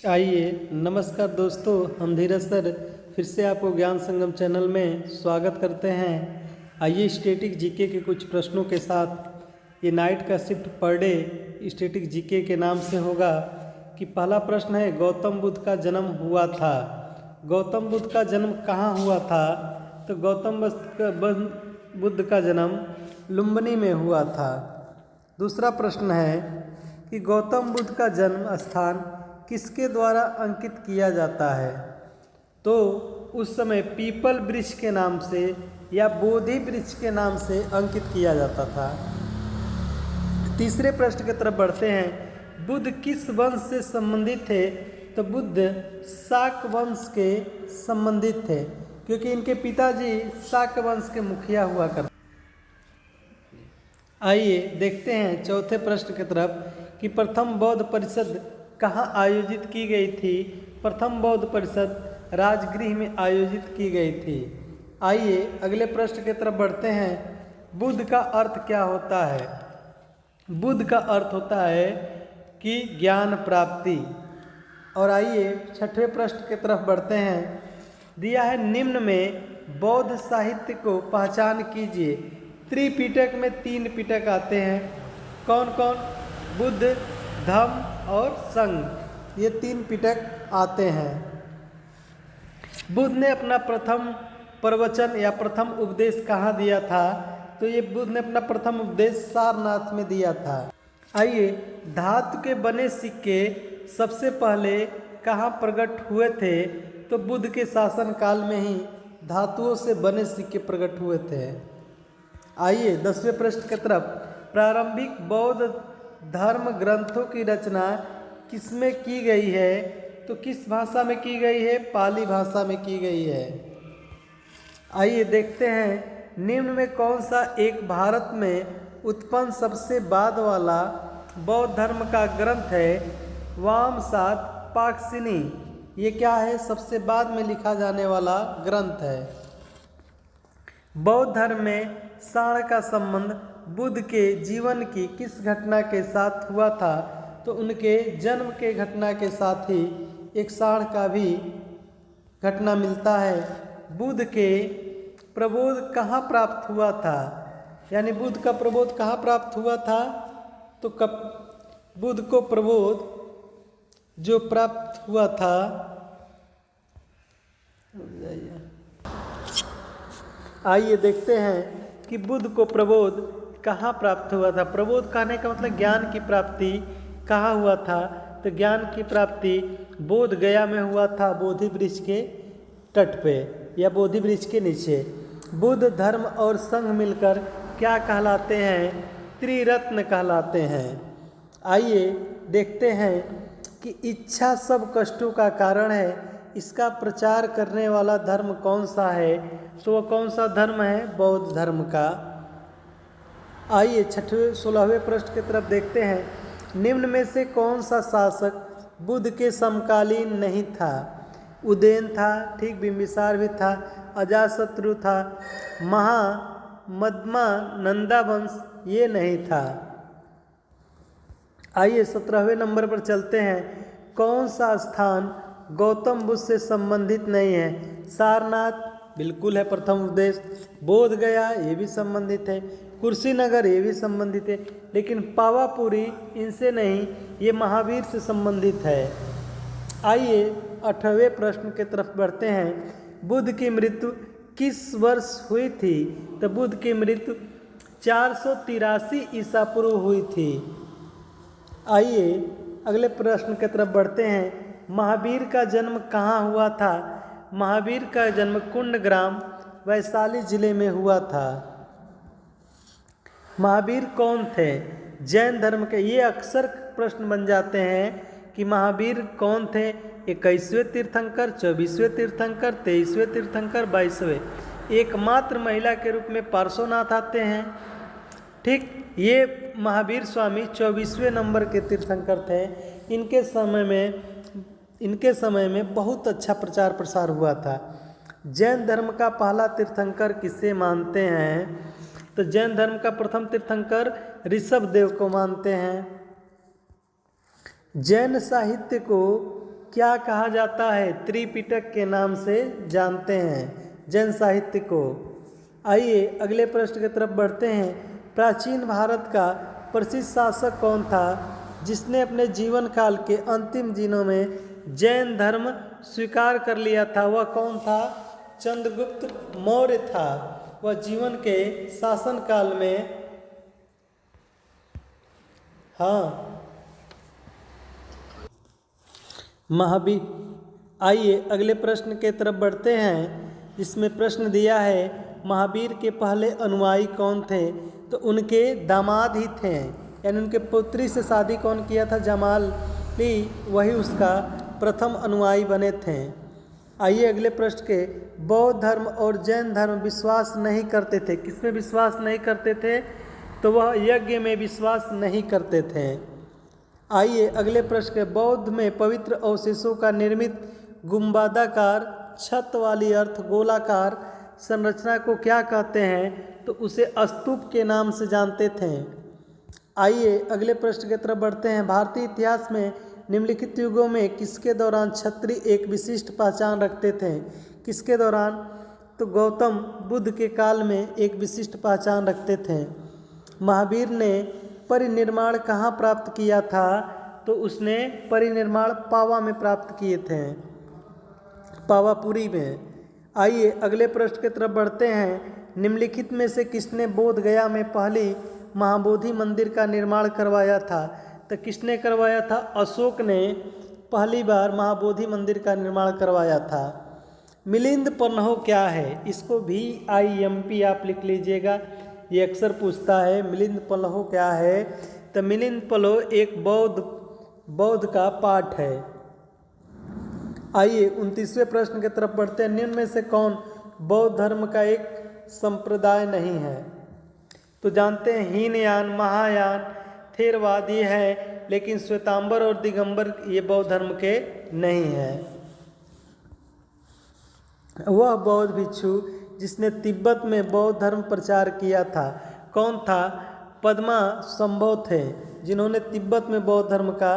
आइए नमस्कार दोस्तों, हम धीरज सर फिर से आपको ज्ञान संगम चैनल में स्वागत करते हैं। आइए स्टैटिक जीके के कुछ प्रश्नों के साथ। ये नाइट का shift per day static GK के नाम से होगा। कि पहला प्रश्न है, गौतम बुद्ध का जन्म हुआ था। गौतम बुद्ध का जन्म कहाँ हुआ था? तो गौतम बुद्ध का जन्म लुम्बिनी में हुआ था। दूसरा प्रश्न है कि गौतम बुद्ध का जन्म स्थान किसके द्वारा अंकित किया जाता है? तो उस समय पीपल वृक्ष के नाम से या बोधि वृक्ष के नाम से अंकित किया जाता था। तीसरे प्रश्न की तरफ बढ़ते हैं। बुद्ध किस वंश से संबंधित थे? तो बुद्ध शाक वंश के संबंधित थे, क्योंकि इनके पिताजी शाक वंश के मुखिया हुआ करते। आइए देखते हैं चौथे प्रश्न की तरफ कि प्रथम बौद्ध परिषद कहाँ आयोजित की गई थी? प्रथम बौद्ध परिषद राजगृह में आयोजित की गई थी। आइए अगले प्रश्न की तरफ बढ़ते हैं। बुद्ध का अर्थ क्या होता है? बुद्ध का अर्थ होता है कि ज्ञान प्राप्ति। और आइए छठवें प्रश्न की तरफ बढ़ते हैं। दिया है, निम्न में बौद्ध साहित्य को पहचान कीजिए। त्रिपिटक में 3 पिटक आते हैं। कौन कौन? बुद्ध, धम्म और संघ, ये 3 पिटक आते हैं। बुद्ध ने अपना प्रथम प्रवचन या प्रथम उपदेश कहाँ दिया था? तो ये बुद्ध ने अपना प्रथम उपदेश सारनाथ में दिया था। आइए, धातु के बने सिक्के सबसे पहले कहाँ प्रकट हुए थे? तो बुद्ध के शासन काल में ही धातुओं से बने सिक्के प्रकट हुए थे। आइए 10वें प्रश्न की तरफ। प्रारंभिक बौद्ध धर्म ग्रंथों की रचना किसमें की गई है? तो किस भाषा में की गई है? पाली भाषा में की गई है। आइए देखते हैं, निम्न में कौन सा एक भारत में उत्पन्न सबसे बाद वाला बौद्ध धर्म का ग्रंथ है? वामसात पाक्सिनी, ये क्या है? सबसे बाद में लिखा जाने वाला ग्रंथ है। बौद्ध धर्म में साण का संबंध बुद्ध के जीवन की किस घटना के साथ हुआ था? तो उनके जन्म के घटना के साथ ही एक साण का भी घटना मिलता है। बुद्ध के प्रबोध कहाँ प्राप्त हुआ था? यानी बुद्ध का प्रबोध कहाँ प्राप्त हुआ था? तो बुद्ध को प्रबोध जो प्राप्त हुआ था, आइए देखते हैं कि बुद्ध को प्रबोध कहाँ प्राप्त हुआ था। प्रबोध कहने का मतलब ज्ञान की प्राप्ति कहाँ हुआ था? तो ज्ञान की प्राप्ति बोध गया में हुआ था, बोधि वृक्ष के तट पे या बोधि वृक्ष के नीचे। बुद्ध, धर्म और संघ मिलकर क्या कहलाते हैं? त्रिरत्न कहलाते हैं। आइए देखते हैं कि इच्छा सब कष्टों का कारण है, इसका प्रचार करने वाला धर्म कौन सा है? तो वह कौन सा धर्म है? बौद्ध धर्म का। आइए 16वें प्रश्न की तरफ देखते हैं। निम्न में से कौन सा शासक बुद्ध के समकालीन नहीं था? उदयन था, ठीक, बिंबिसार भी था, अजातशत्रु था, महामदमा नंदा वंश ये नहीं था। आइए 17वें नंबर पर चलते हैं। कौन सा स्थान गौतम बुद्ध से संबंधित नहीं है? सारनाथ बिल्कुल है प्रथम उपदेश, बोध गया ये भी संबंधित है, कुर्सीनगर ये भी संबंधित है, लेकिन पावापुरी इनसे नहीं, ये महावीर से संबंधित है। आइए 18वें प्रश्न की तरफ बढ़ते हैं। बुद्ध की मृत्यु किस वर्ष हुई थी? तो बुद्ध की मृत्यु 483 ईसा पूर्व हुई थी। आइए अगले प्रश्न की तरफ बढ़ते हैं। महावीर का जन्म कहाँ हुआ था? महावीर का जन्म कुंडग्राम वैशाली जिले में हुआ था। महावीर कौन थे? जैन धर्म के। ये अक्सर प्रश्न बन जाते हैं कि महावीर कौन थे? 21वें तीर्थंकर, 24वें तीर्थंकर, 23वें तीर्थंकर, 22वें। एकमात्र महिला के रूप में पार्श्वनाथ आते हैं, ठीक। ये महावीर स्वामी 24वें नंबर के तीर्थंकर थे। इनके समय में बहुत अच्छा प्रचार प्रसार हुआ था। जैन धर्म का पहला तीर्थंकर किसे मानते हैं? तो जैन धर्म का प्रथम तीर्थंकर ऋषभदेव को मानते हैं। जैन साहित्य को क्या कहा जाता है त्रिपिटक के नाम से जानते हैं जैन साहित्य को। आइए अगले प्रश्न की तरफ बढ़ते हैं। प्राचीन भारत का प्रसिद्ध शासक कौन था जिसने अपने जीवन काल के अंतिम दिनों में जैन धर्म स्वीकार कर लिया था? वह कौन था? चंद्रगुप्त मौर्य था। वह जीवन के शासन काल में महावीर। आइए अगले प्रश्न के तरफ बढ़ते हैं। इसमें प्रश्न दिया है महावीर के पहले अनुयायी कौन थे? तो उनके दामाद ही थे, यानी उनके पुत्री से शादी कौन किया था? जमाली, वही उसका प्रथम अनुयायी बने थे। आइए अगले प्रश्न के, बौद्ध धर्म और जैन धर्म विश्वास नहीं करते थे। किसमें विश्वास नहीं करते थे? तो वह यज्ञ में विश्वास नहीं करते थे। आइए अगले प्रश्न के, बौद्ध में पवित्र अवशेषों का निर्मित गुंबदाकार छत वाली अर्थ गोलाकार संरचना को क्या कहते हैं? तो उसे स्तूप के नाम से जानते थे। आइए अगले प्रश्न की तरफ बढ़ते हैं। भारतीय इतिहास में निम्नलिखित युगों में किसके दौरान क्षत्रिय एक विशिष्ट पहचान रखते थे? किसके दौरान? तो गौतम बुद्ध के काल में एक विशिष्ट पहचान रखते थे। महावीर ने परिनिर्माण कहाँ प्राप्त किया था? तो उसने परिनिर्माण पावा में प्राप्त किए थे, पावापुरी में। आइए अगले प्रश्न की तरफ बढ़ते हैं। निम्नलिखित में से किसने बोध गया में पहली महाबोधि मंदिर का निर्माण करवाया था? तो किसने करवाया था? अशोक ने पहली बार महाबोधि मंदिर का निर्माण करवाया था। मिलिंद पन्हो क्या है? इसको VIMP आप लिख लीजिएगा, ये अक्सर पूछता है। मिलिंद पन्हो क्या है? तो मिलिंद पन्हो एक बौद्ध का पाठ है। आइए 29वें प्रश्न की तरफ बढ़ते हैं। निम्न में से कौन बौद्ध धर्म का एक संप्रदाय नहीं है? तो जानते हैं हीनयान, महायान, थेरवाद ये है, लेकिन श्वेतांबर और दिगंबर ये बौद्ध धर्म के नहीं है। वह बौद्ध भिक्षु जिसने तिब्बत में बौद्ध धर्म प्रचार किया था कौन था? पद्मा संभव थे जिन्होंने तिब्बत में बौद्ध धर्म का